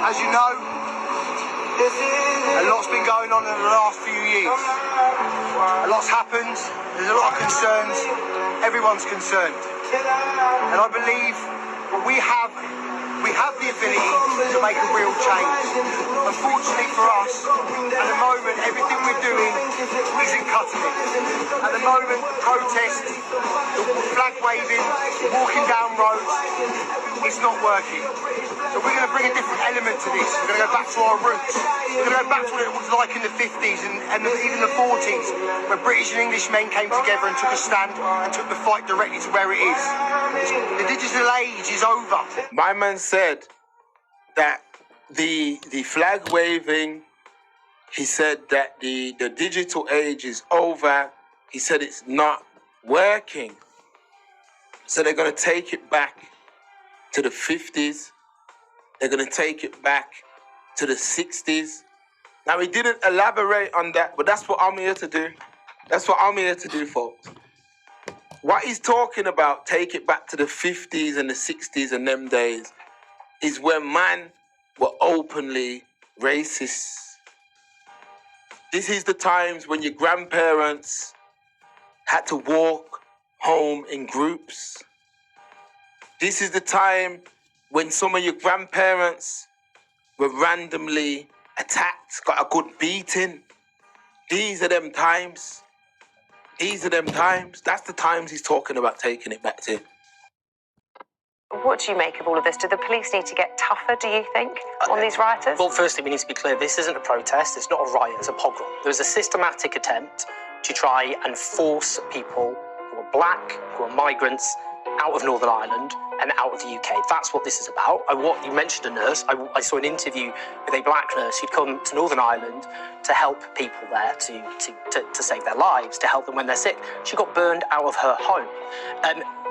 As you know, a lot's been going on in the last few years. A lot's happened, there's a lot of concerns, everyone's concerned. And I believe we have the ability to make a real change. Unfortunately for us, at the moment, everything we're doing isn't cutting it. At the moment, protest, flag waving, walking down roads, it's not working. So we're going to bring a different element to this. We're going to go back to our roots. We're going to go back to what it was like in the 50s and even the 40s, where British and English men came together and took a stand and took the fight directly to where it is. The digital age is over. My man said that the flag waving, he said that the digital age is over. He said it's not working. So they're going to take it back to the 50s. They're going to take it back to the 60s. Now, he didn't elaborate on that, but that's what I'm here to do. That's what I'm here to do, folks. What he's talking about, take it back to the 50s and the 60s and them days, is when man were openly racist. This is the times when your grandparents had to walk home in groups. This is the time when some of your grandparents were randomly attacked, got a good beating. These are them times. These are them times. That's the times he's talking about taking it back to. What do you make of all of this? Do the police need to get tougher, do you think, on these rioters? Well, firstly, we need to be clear. This isn't a protest. It's not a riot. It's a pogrom. There was a systematic attempt to try and force people who are black, who are migrants, out of Northern Ireland and out of the UK. That's what this is about. What you mentioned a nurse. I saw an interview with a black nurse who'd come to Northern Ireland to help people there, to save their lives, to help them when they're sick. She got burned out of her home.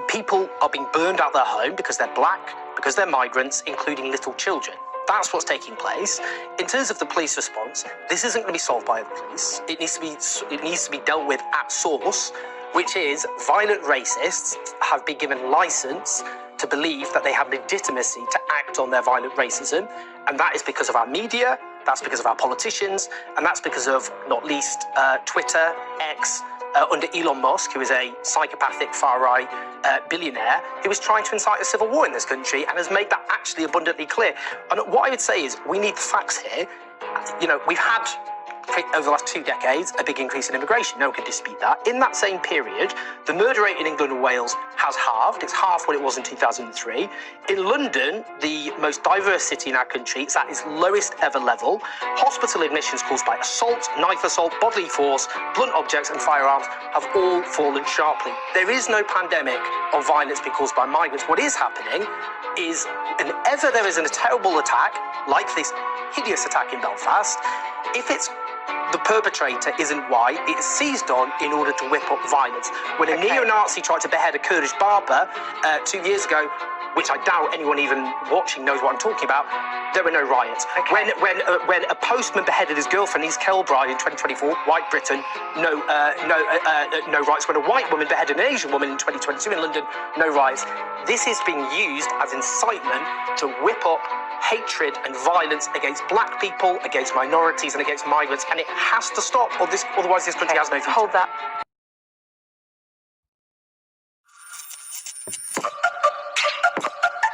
People are being burned out of their home because they're black, because they're migrants, including little children. That's what's taking place. In terms of the police response, this isn't going to be solved by the police. It needs to be dealt with at source, which is violent racists have been given license to believe that they have legitimacy to act on their violent racism. And that is because of our media, that's because of our politicians, and that's because of, not least, Twitter, X, under Elon Musk, who is a psychopathic far-right billionaire, who is trying to incite a civil war in this country and has made that actually abundantly clear. And what I would say is we need the facts here. You know, we've had, over the last 2 decades, a big increase in immigration. No one can dispute that. In that same period, the murder rate in England and Wales has halved. It's half what it was in 2003. In London, the most diverse city in our country, it's at its lowest ever level. Hospital admissions caused by assault, knife assault, bodily force, blunt objects and firearms have all fallen sharply. There is no pandemic of violence being caused by migrants. What is happening is, whenever there is a terrible attack, like this hideous attack in Belfast, if it's the perpetrator isn't white, it's seized on in order to whip up violence. When a neo-Nazi tried to behead a Kurdish barber 2 years ago, which I doubt anyone even watching knows what I'm talking about, there were no riots. Okay. When a postman beheaded his girlfriend, East Kilbride in 2024, white Britain, no riots. When a white woman beheaded an Asian woman in 2022 in London, no riots. This is being used as incitement to whip up hatred and violence against black people, against minorities and against migrants, and it has to stop, otherwise this country has no future. Hold that.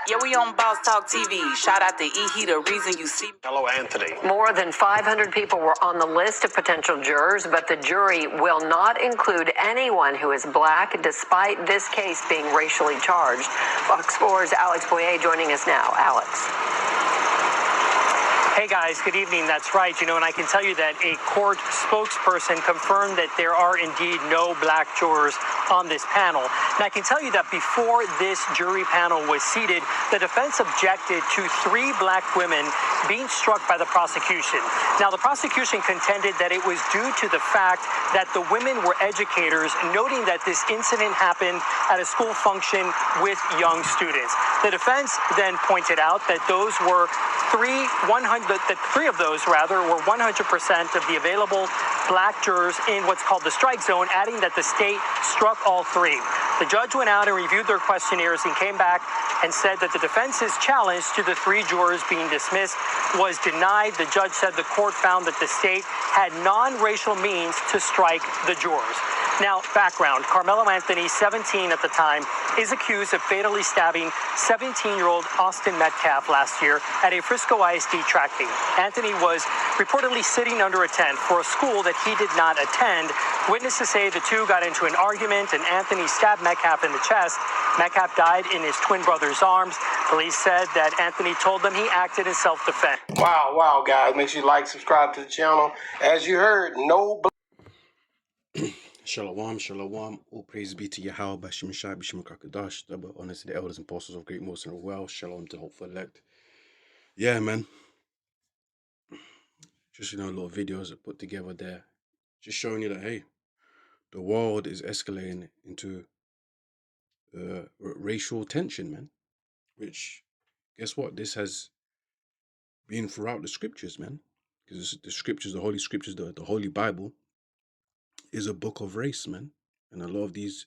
Yeah, we on Boss Talk TV. Shout out to E. the reason you see. Hello, Anthony. More than 500 people were on the list of potential jurors, but the jury will not include anyone who is black, despite this case being racially charged. Fox 4's Alex Boyer joining us now. Alex. Hey guys, good evening. That's right. You know, and I can tell you that a court spokesperson confirmed that there are indeed no black jurors on this panel. And I can tell you that before this jury panel was seated, the defense objected to 3 black women being struck by the prosecution. Now, the prosecution contended that it was due to the fact that the women were educators, noting that this incident happened at a school function with young students. The defense then pointed out that those were 3 of those were 100% of the available black jurors in what's called the strike zone, adding that the state struck all 3. The judge went out and reviewed their questionnaires and came back and said that the defense's challenge to the 3 jurors being dismissed was denied. The judge said the court found that the state had non-racial means to strike the jurors. Now, background. Carmelo Anthony, 17 at the time, is accused of fatally stabbing 17-year-old Austin Metcalf last year at a Frisco ISD track meet. Anthony was reportedly sitting under a tent for a school that he did not attend. Witnesses say the two got into an argument and Anthony stabbed Metcalf in the chest. Metcalf died in his twin brother's arms. Police said that Anthony told them he acted in self-defense. Wow, guys. Make sure you like, subscribe to the channel. As you heard, no Shalom. All praise be to Yahweh, Bashim Shai, Bishim Kakadash, double honor to the elders and apostles of Great Most and well. Shalom to the hopeful elect. Yeah, man. Just, little videos I put together there. Just showing you that, hey, the world is escalating into racial tension, man. Which, guess what? This has been throughout the scriptures, man. Because the scriptures, the holy scriptures, the holy Bible is a book of race, man. And a lot of these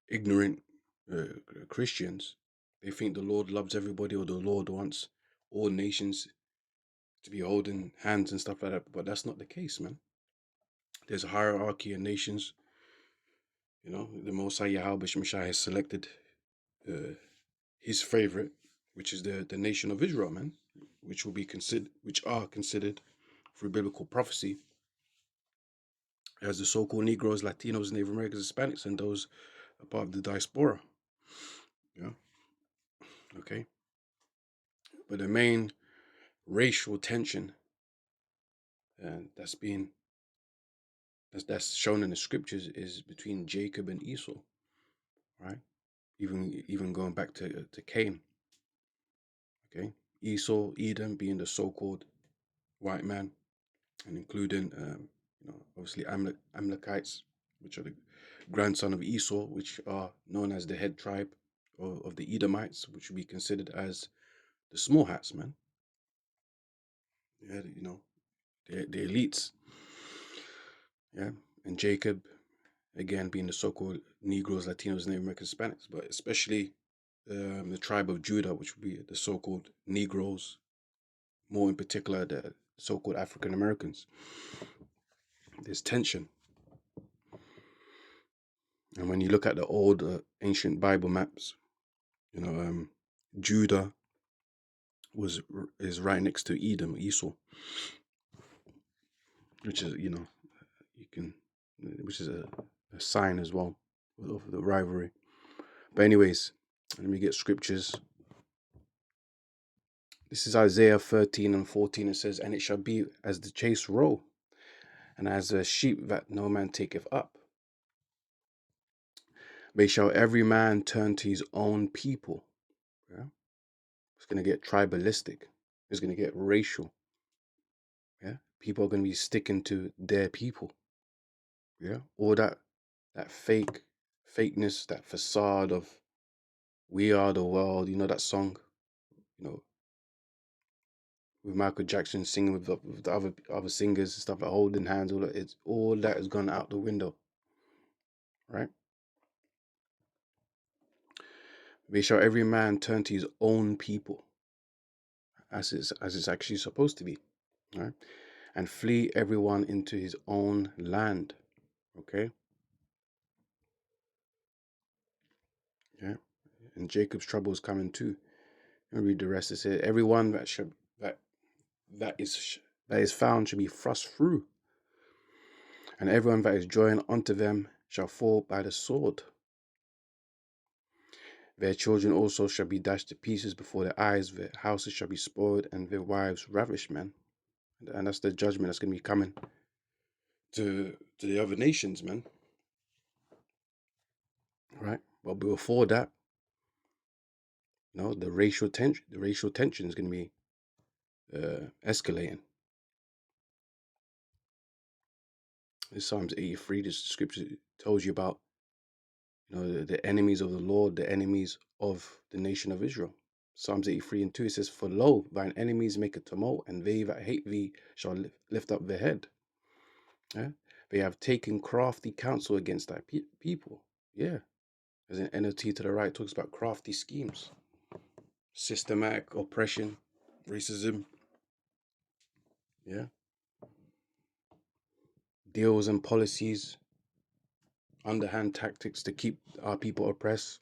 ignorant Christians, they think the Lord loves everybody, or the Lord wants all nations to be holding hands and stuff like that. But that's not the case, man. There's a hierarchy of nations. The Most High Yahweh Shemashai has selected his favorite, which is the nation of Israel, man, which are considered through biblical prophecy as the so-called Negroes, Latinos, Native Americans, Hispanics, and those a part of the diaspora. Yeah. Okay. But the main racial tension that's shown in the scriptures is between Jacob and Esau, right? Even going back to Cain. Okay. Esau, Edom being the so-called white man, and including obviously Amalekites, which are the grandson of Esau, which are known as the head tribe of the Edomites, which would be considered as the small hats, man. Yeah, the elites. Yeah, and Jacob, again, being the so-called Negroes, Latinos, Native Americans, Hispanics, but especially the tribe of Judah, which would be the so-called Negroes, more in particular the so-called African Americans. There's tension. And when you look at the old ancient Bible maps, Judah is right next to Edom, Esau, which is which is a sign as well of the rivalry. But anyways, let me get scriptures. This is Isaiah 13:14. It says, "And it shall be as the chase roe, and as a sheep that no man taketh up. They shall every man turn to his own people." Yeah, it's gonna get tribalistic. It's gonna get racial. Yeah, people are gonna be sticking to their people. Yeah, all that fakeness, that facade of "we are the world." That song, with Michael Jackson singing with the other singers and stuff, like holding hands. All that has gone out the window, right? They shall every man turn to his own people, as it's actually supposed to be, right? And flee everyone into his own land. Okay. Yeah. And Jacob's trouble is coming too. And read the rest. It says, "Everyone that is found shall be thrust through, and everyone that is joined unto them shall fall by the sword. Their children also shall be dashed to pieces before their eyes. Their houses shall be spoiled, and their wives ravished," man. And that's the judgment that's going to be coming to the other nations, man. Right? But before that, the racial tension is going to be escalating. In Psalms 83, this scripture tells you about the enemies of the Lord, the enemies of the nation of Israel. Psalms 83:2, it says, "For lo, thine enemies make a tumult, and they that hate thee shall lift up their head. Yeah? They have taken crafty counsel against thy people." Yeah. As an NLT to the right talks about crafty schemes, systematic oppression, racism. Yeah. Deals and policies, underhand tactics to keep our people oppressed.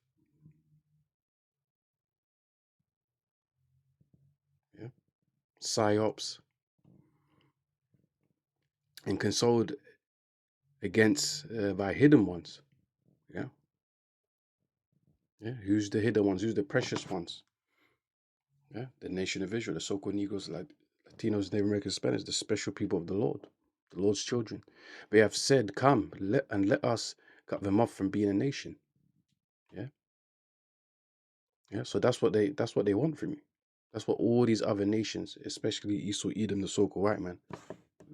Yeah. Psyops and consoled against by hidden ones. Yeah. Yeah. Who's the hidden ones? Who's the precious ones? Yeah. The nation of Israel, the so-called Negroes, like Latinos, Native American, Spanish, the special people of the Lord's children. They have said, "Come, let us cut them off from being a nation." Yeah. Yeah. So that's what they want from you. That's what all these other nations, especially Esau, Edom, the so-called white man,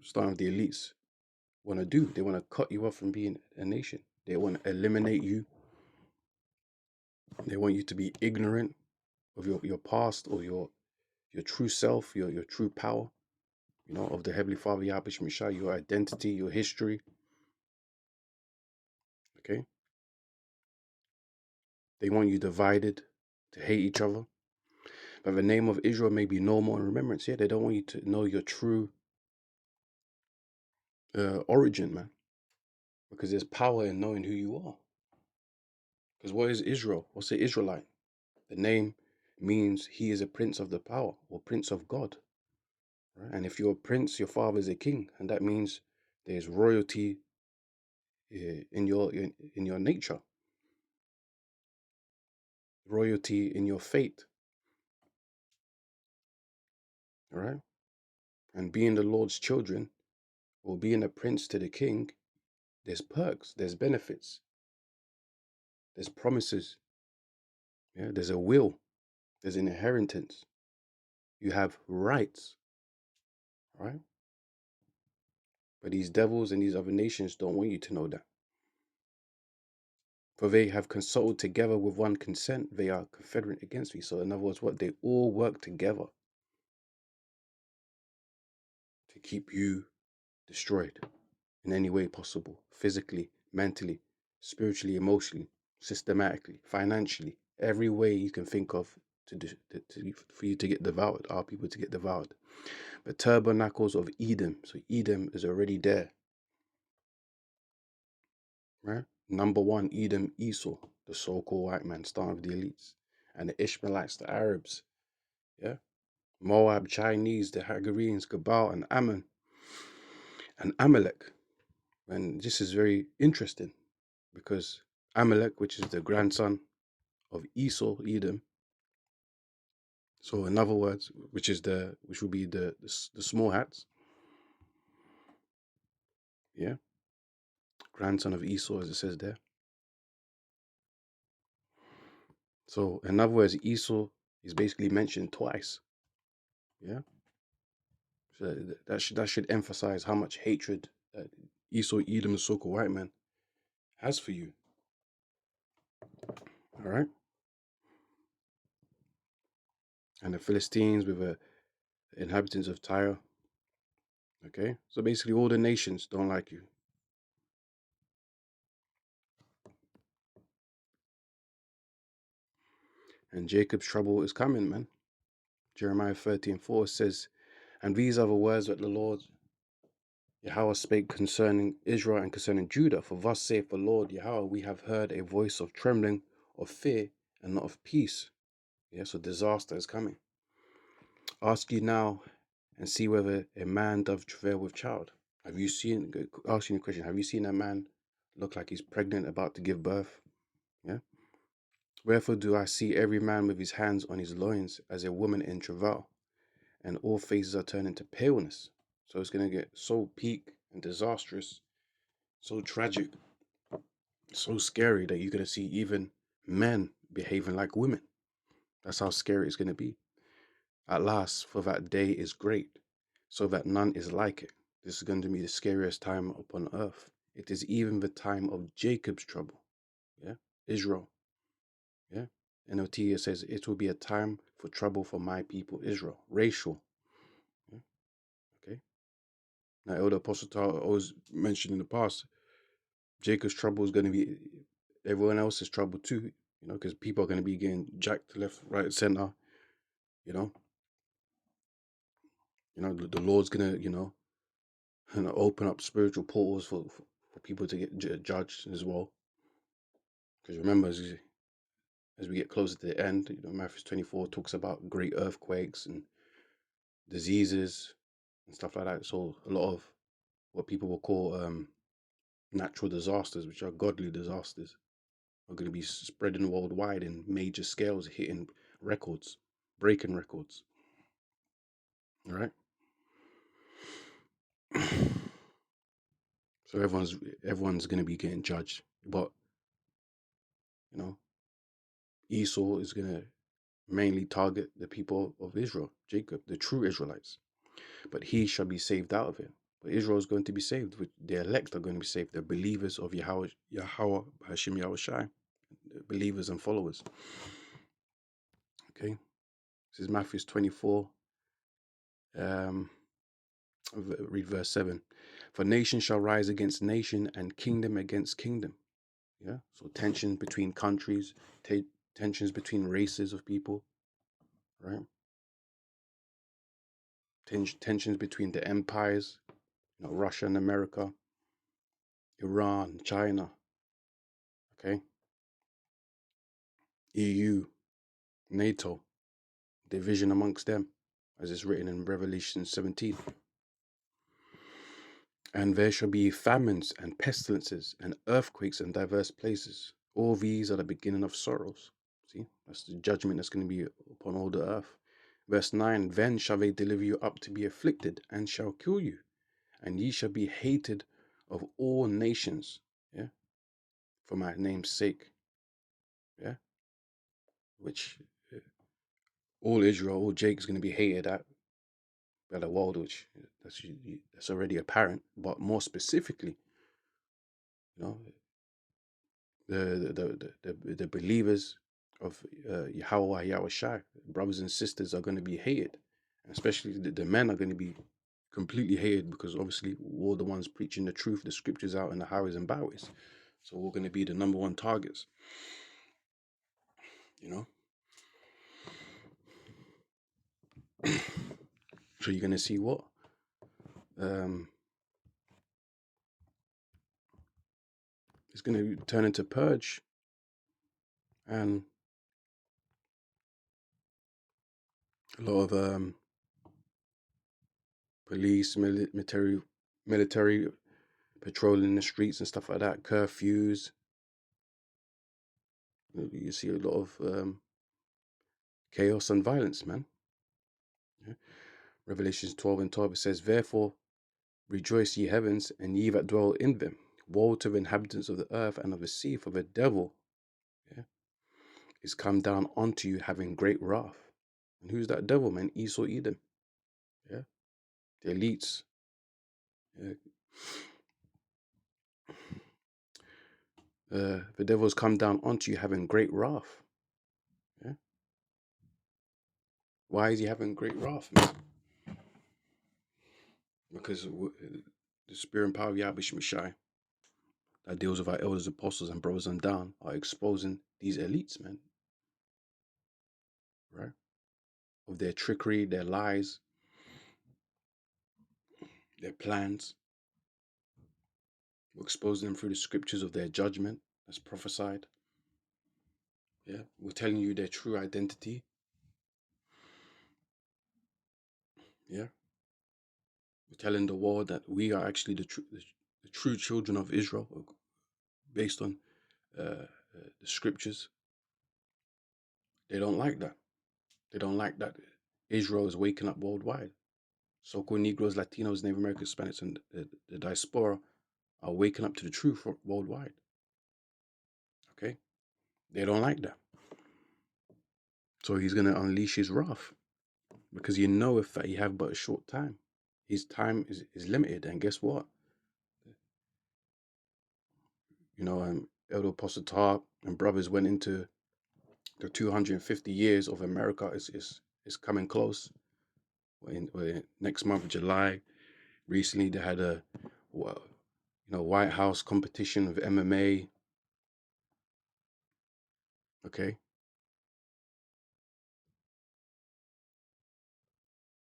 starting with the elites, want to do. They want to cut you off from being a nation. They want to eliminate you. They want you to be ignorant of your past or your true self, your true power, of the Heavenly Father, Yahweh Shemishah, your identity, your history. Okay? They want you divided, to hate each other. But the name of Israel may be no more in remembrance. Yeah, they don't want you to know your true origin, man. Because there's power in knowing who you are. Because what is Israel? What's the Israelite? The name means he is a prince of the power or prince of God. Right? And if you're a prince, your father is a king. And that means there's royalty in your nature. Royalty in your fate. All right? And being the Lord's children or being a prince to the king, there's perks, there's benefits, there's promises. Yeah, there's a will, there's an inheritance. You have rights. Right? But these devils and these other nations don't want you to know that. For they have consulted together with one consent, they are confederate against me. So in other words, what they all work together to keep you destroyed in any way possible, physically, mentally, spiritually, emotionally, systematically, financially, every way you can think of for you to get devoured, our people to get devoured. The tabernacles of Edom, so Edom is already there. Right? Number one, Edom, Esau, the so-called white man, starting with the elites, and the Ishmaelites, the Arabs, yeah, Moab, Chinese, the Hagarenes, Gebal, and Ammon, and Amalek. And this is very interesting because Amalek, which is the grandson of Esau, Edom, so in other words, which will be the small hats, yeah, grandson of Esau, as it says there. So in other words, Esau is basically mentioned twice, yeah. So that should emphasize how much hatred that Esau, Edom, the so-called white man, has for you. All right. And the Philistines with the inhabitants of Tyre. Okay. So basically, all the nations don't like you. And Jacob's trouble is coming, man. Jeremiah 13:4 says, "And these are the words that the Lord Yahweh spake concerning Israel and concerning Judah. For thus saith the Lord Yahweh, we have heard a voice of trembling, of fear, and not of peace." Yeah, so disaster is coming. "Ask ye now and see whether a man doth travail with child." Have you seen, asking a question, have you seen a man look like he's pregnant, about to give birth? Yeah. "Wherefore do I see every man with his hands on his loins as a woman in travail, and all faces are turning to paleness." So it's going to get so peak and disastrous, so tragic, so scary that you're going to see even men behaving like women. That's how scary it's going to be. "At last, for that day is great, so that none is like it." This is going to be the scariest time upon earth. "It is even the time of Jacob's trouble." Yeah, Israel. Yeah, NLT says it will be a time for trouble for my people Israel. Racial. Yeah? Okay. Now, Elder Apostle Tal always mentioned in the past, Jacob's trouble is going to be everyone else's trouble too, you know, because people are going to be getting jacked left, right, center, you know. The Lord's going to, open up spiritual portals for people to get judged as well. Because remember, as we get closer to the end, Matthew 24 talks about great earthquakes and diseases and stuff like that. So a lot of what people will call natural disasters, which are godly disasters, are going to be spreading worldwide in major scales, hitting records, breaking records. All right. So everyone's going to be getting judged, but Esau is going to mainly target the people of Israel, Jacob, the true Israelites. But he shall be saved out of it. But Israel is going to be saved. The elect are going to be saved. The believers of Yahweh Hashem Yahushai, believers and followers. Okay, this is Matthew 24. Read verse 7. For nation shall rise against nation, and kingdom against kingdom. Yeah, so tension between countries, tensions between races of people, right? Tensions between the empires, Russia and America, Iran, China, okay? EU, NATO, division amongst them, as is written in Revelation 17. And there shall be famines and pestilences and earthquakes in diverse places. All these are the beginning of sorrows. See, that's the judgment that's going to be upon all the earth. Verse 9, then shall they deliver you up to be afflicted, and shall kill you, and ye shall be hated of all nations, yeah, for my name's sake, yeah, which all Israel, all Jacob's going to be hated at by the world, which that's already apparent, but more specifically, the believers of Yahweh Yahushai, brothers and sisters, are going to be hated, especially the men are going to be completely hated, because obviously we're the ones preaching the truth, the scriptures out in the highways and byways, so we're going to be the number one targets, So you're going to see what it's going to turn into purge, and a lot of police, military patrolling the streets and stuff like that, curfews. You see a lot of chaos and violence, man. Yeah. Revelations 12 and 12, it says, therefore rejoice, ye heavens, and ye that dwell in them. Woe to the inhabitants of the earth and of the sea, for the devil, yeah, is come down unto you, having great wrath. And who's that devil, man? Esau, Edom. Yeah, the elites. Yeah. The devil has come down unto you, having great wrath. Yeah. Why is he having great wrath, man? Because the spirit and power of Yahweh Shemashai that deals with our elders, apostles, and brothers on down are exposing these elites, man. Right? Of their trickery, their lies, their plans. We're exposing them through the scriptures of their judgment as prophesied. Yeah, we're telling you their true identity. Yeah, we're telling the world that we are actually the true children of Israel, based on the scriptures. They don't like that. They don't like that Israel is waking up worldwide. So-called Negroes, Latinos, Native Americans, Hispanics, and the diaspora are waking up to the truth worldwide. Okay? They don't like that. So he's going to unleash his wrath, because you know if that he have but a short time. His time is limited, and guess what? Elder Apostle Tar and brothers went into the 250 years of America is coming close. Next month, July, recently they had a White House competition of MMA. Okay?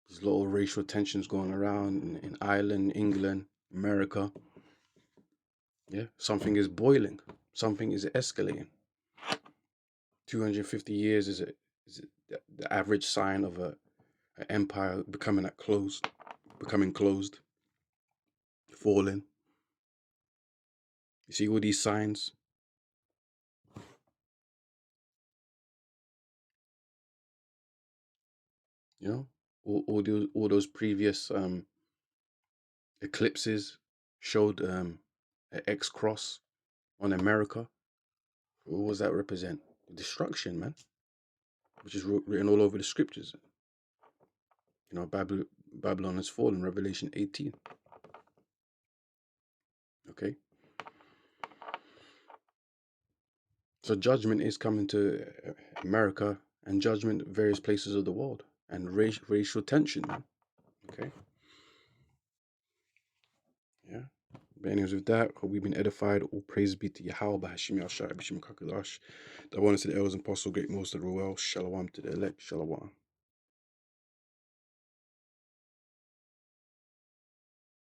There's a lot of racial tensions going around in Ireland, England, America. Yeah, something is boiling. Something is escalating. 250 years is the average sign of an empire becoming closed, falling. You see all these signs. You know, all those previous eclipses showed an X cross on America. What does that represent? Destruction, man, which is written all over the scriptures. You know, Babylon has fallen, Revelation 18. Okay? So judgment is coming to America and judgment various places of the world and racial tension, man. Okay? Yeah. But anyways, with that, hope we've been edified. All praise be to Yahweh, Hashim Yashai, Bishim Kakadash. The one to the elders and apostle, great most of the well. Shalom to the elect. Shalom.